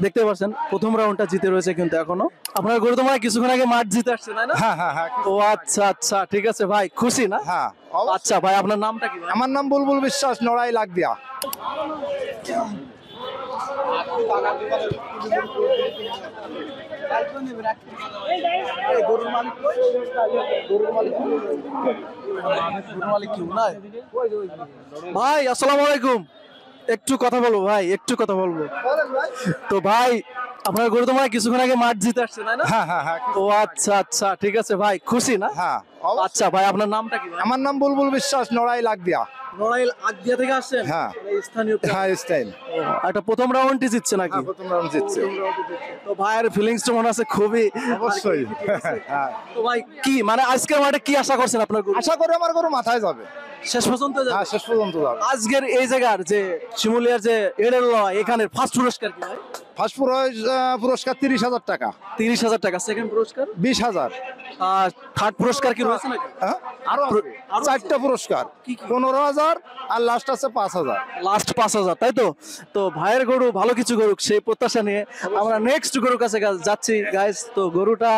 দেখতে পাচ্ছেন প্রথম রাউন্ডটা জিতে রয়েছে কিন্তু এখনো। আপনার গরু তো মনে হয় কিছুক্ষণ আগে মাঠ জিতে আসছে, তাই না? হ্যাঁ হ্যাঁ হ্যাঁ ও আচ্ছা আচ্ছা, ঠিক আছে ভাই, খুশি না? হ্যাঁ আচ্ছা ভাই, আপনার নামটা কি ভাই? আমার নাম বুলবুল বিশ্বাস, নড়াই লাগদিয়া। ভাই আসসালামু আলাইকুম, একটু কথা বলবো ভাই, একটু কথা বলবো। তো ভাই আপনার গরু তো মনে হয় কিছুক্ষণ আগে মাঠ জিতে আসছে, তাই না? হ্যাঁ হ্যাঁ হ্যাঁ ও আচ্ছা আচ্ছা, ঠিক আছে ভাই, খুশি না? হ্যাঁ আচ্ছা ভাই, আপনার নামটা কি ভাই? আমার নাম বুলবুল বিশ্বাস, নড়াই লাগদিয়া। নড়াইল আগদিয়া থেকে আসছেন? হ্যাঁ। এই স্থানীয় হ্যাঁ স্টাইল। একটা প্রথম রাউন্ডই জিতছে নাকি? প্রথম রাউন্ড জিতছে। তো ভাইয়ের ফিলিংসটা মনে আছে খুবই। অবশ্যই। হ্যাঁ। তো ভাই কি মানে আজকের মাঠে কি আশা করছেন আপনার গরু? আশা করি আমার গরু মাথায় যাবে। শেষ পর্যন্ত যাবে? হ্যাঁ শেষ পর্যন্ত যাবে। আজকের এই জায়গার যে শিমুলিয়ার যে এডেল এখানে ফার্স্ট পুরস্কার কি ভাই? ফার্স্ট পুরস্কার 30,000 টাকা, 30,000 টাকা। সেকেন্ড পুরস্কার? 20,000। আর থার্ড পুরস্কার কি রয়েছে নাকি? হ্যাঁ? আরো আছে। আরো আছে? 4টা পুরস্কার, 15,000 আর লাস্ট আছে 5,000। লাস্ট 5,000, তাই তো? তো ভাইয়ের গরু ভালো কিছু করুক সেই প্রত্যাশা নিয়ে আমরা নেক্সট গরুর কাছে যাচ্ছি গাইস। তো গরুটা